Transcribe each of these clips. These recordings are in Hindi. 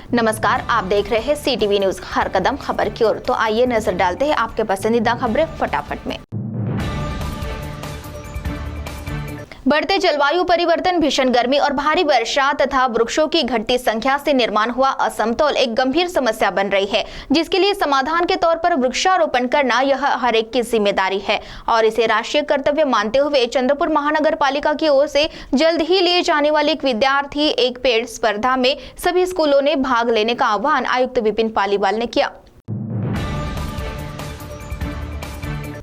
नमस्कार, आप देख रहे हैं CTV न्यूज हर कदम खबर की ओर। तो आइए नजर डालते हैं आपके पसंदीदा खबरें फटाफट में। बढ़ते जलवायु परिवर्तन, भीषण गर्मी और भारी वर्षा तथा वृक्षों की घटती संख्या से निर्माण हुआ असमतोल एक गंभीर समस्या बन रही है, जिसके लिए समाधान के तौर पर वृक्षारोपण करना यह हर एक की जिम्मेदारी है और इसे राष्ट्रीय कर्तव्य मानते हुए चंद्रपुर महानगर पालिका की ओर से जल्द ही लिए जाने वाली एक विद्यार्थी एक पेड़ स्पर्धा में सभी स्कूलों ने भाग लेने का आह्वान आयुक्त विपिन पालीवाल ने किया।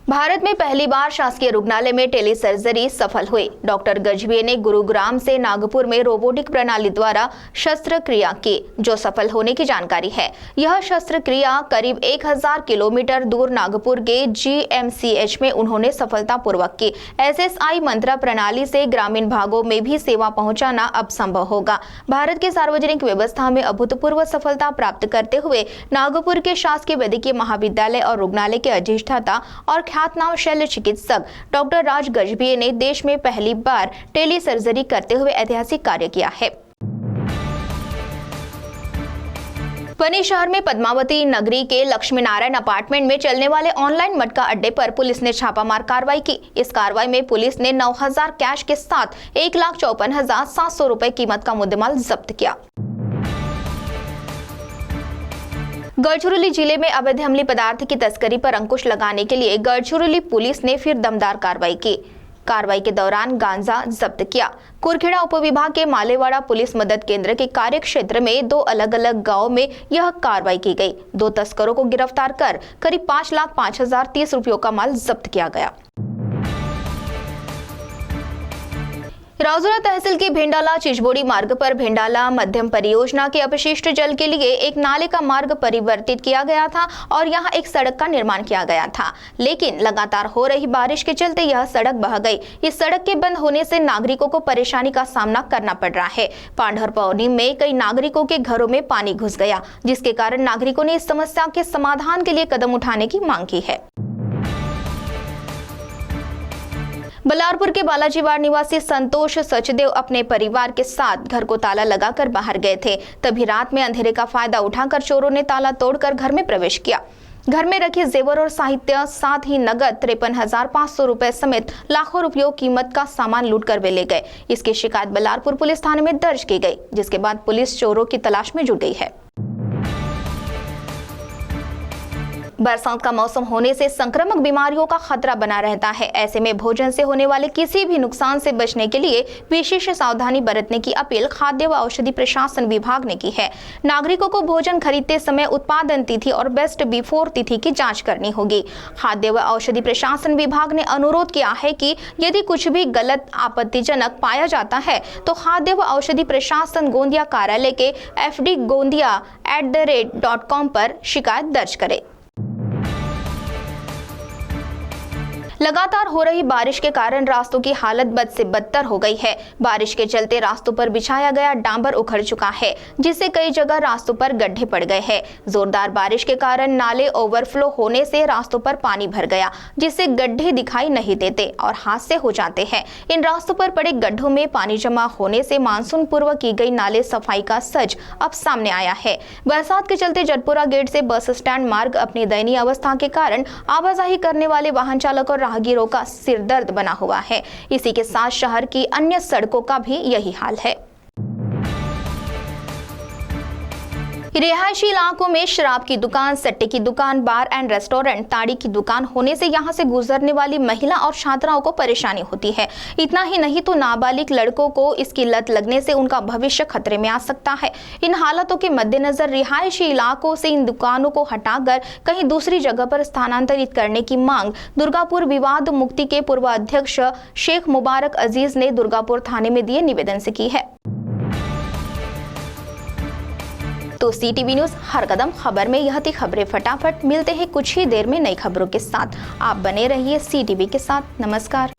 भारत में पहली बार शासकीय रुग्णालय में टेली सर्जरी सफल हुई। डॉक्टर गजभिये ने गुरुग्राम से नागपुर में रोबोटिक प्रणाली द्वारा शस्त्रक्रिया की, जो सफल होने की जानकारी है। यह शस्त्रक्रिया करीब 1000 किलोमीटर दूर नागपुर के GMCH में उन्होंने सफलतापूर्वक की। SSI मंत्रा प्रणाली से ग्रामीण भागों में भी सेवा पहुंचाना अब संभव होगा। भारत की सार्वजनिक व्यवस्था में अभूतपूर्व सफलता प्राप्त करते हुए नागपुर के शासकीय वैद्यकीय महाविद्यालय और रुग्णालय के अधिष्ठाता और ख्यातनाम शल्य चिकित्सक डॉक्टर राज गजभिये ने देश में पहली बार टेली सर्जरी करते हुए ऐतिहासिक कार्य किया है। बनी शहर में पद्मावती नगरी के लक्ष्मी नारायण अपार्टमेंट में चलने वाले ऑनलाइन मटका अड्डे पर पुलिस ने छापामार कार्रवाई की। इस कार्रवाई में पुलिस ने 9000 कैश के साथ 1,54,700 रुपए कीमत का मुद्देमाल जब्त किया। गढ़चिरौली जिले में अवैध अम्लीय पदार्थ की तस्करी पर अंकुश लगाने के लिए गढ़चिरौली पुलिस ने फिर दमदार कार्रवाई की। कार्रवाई के दौरान गांजा जब्त किया। कुरखेड़ा उपविभाग के मालेवाड़ा पुलिस मदद केंद्र के कार्य क्षेत्र में 2 अलग अलग गांव में यह कार्रवाई की गई। 2 तस्करों को गिरफ्तार कर करीब 5,05,030 रुपयों का माल जब्त किया गया। राजौरा तहसील के भेंडाला चिचबोड़ी मार्ग पर भेंडाला मध्यम परियोजना के अपशिष्ट जल के लिए एक नाले का मार्ग परिवर्तित किया गया था और यहां एक सड़क का निर्माण किया गया था, लेकिन लगातार हो रही बारिश के चलते यह सड़क बह गई। इस सड़क के बंद होने से नागरिकों को परेशानी का सामना करना पड़ रहा है। पांढर पौनी में कई नागरिकों के घरों में पानी घुस गया, जिसके कारण नागरिकों ने इस समस्या के समाधान के लिए कदम उठाने की मांग की है। बल्लारपुर के बालाजीवाड़ निवासी संतोष सचदेव अपने परिवार के साथ घर को ताला लगाकर बाहर गए थे। तभी रात में अंधेरे का फायदा उठाकर चोरों ने ताला तोड़कर घर में प्रवेश किया। घर में रखे जेवर और साहित्य, साथ ही नगद 53,500 रुपए समेत लाखों रुपयों कीमत का सामान लूट कर वे ले गए। इसकी शिकायत बल्लारपुर पुलिस थाने में दर्ज की गई, जिसके बाद पुलिस चोरों की तलाश में जुट गई है। बरसात का मौसम होने से संक्रामक बीमारियों का खतरा बना रहता है। ऐसे में भोजन से होने वाले किसी भी नुकसान से बचने के लिए विशेष सावधानी बरतने की अपील खाद्य व औषधि प्रशासन विभाग ने की है। नागरिकों को भोजन खरीदते समय उत्पादन तिथि और बेस्ट बिफोर तिथि की जांच करनी होगी। खाद्य व औषधि प्रशासन विभाग ने अनुरोध किया है कि यदि कुछ भी गलत आपत्तिजनक पाया जाता है तो खाद्य व औषधि प्रशासन गोंदिया कार्यालय के fdgondia@.com पर शिकायत दर्ज करे। लगातार हो रही बारिश के कारण रास्तों की हालत बद से बदतर हो गई है। बारिश के चलते रास्तों पर बिछाया गया डांबर उखड़ चुका है, जिससे कई जगह रास्तों पर गड्ढे पड़ गए हैं। जोरदार बारिश के कारण नाले ओवरफ्लो होने से रास्तों पर पानी भर गया, जिससे गड्ढे दिखाई नहीं देते और हादसे हो जाते हैं। इन रास्तों पर पड़े गड्ढों में पानी जमा होने से मानसून पूर्व की गई नाले सफाई का सच अब सामने आया है। बरसात के चलते जटपुरा गेट से बस स्टैंड मार्ग अपनी दयनीय अवस्था के कारण आवाजाही करने वाले वाहन चालक और राहगीरों का सिरदर्द बना हुआ है। इसी के साथ शहर की अन्य सड़कों का भी यही हाल है। रिहायशी इलाकों में शराब की दुकान, सट्टे की दुकान, बार एंड रेस्टोरेंट, ताड़ी की दुकान होने से यहां से गुजरने वाली महिला और छात्राओं को परेशानी होती है। इतना ही नहीं तो नाबालिग लड़कों को इसकी लत लगने से उनका भविष्य खतरे में आ सकता है। इन हालातों के मद्देनजर रिहायशी इलाकों से इन दुकानों को हटाकर कहीं दूसरी जगह पर स्थानांतरित करने की मांग दुर्गापुर विवाद मुक्ति के पूर्व अध्यक्ष शेख मुबारक अजीज ने दुर्गापुर थाने में दिए निवेदन से की है। तो CTV न्यूज हर कदम खबर में यह थी खबरें फटाफट। मिलते हैं कुछ ही देर में नई खबरों के साथ। आप बने रहिए CTV के साथ। नमस्कार।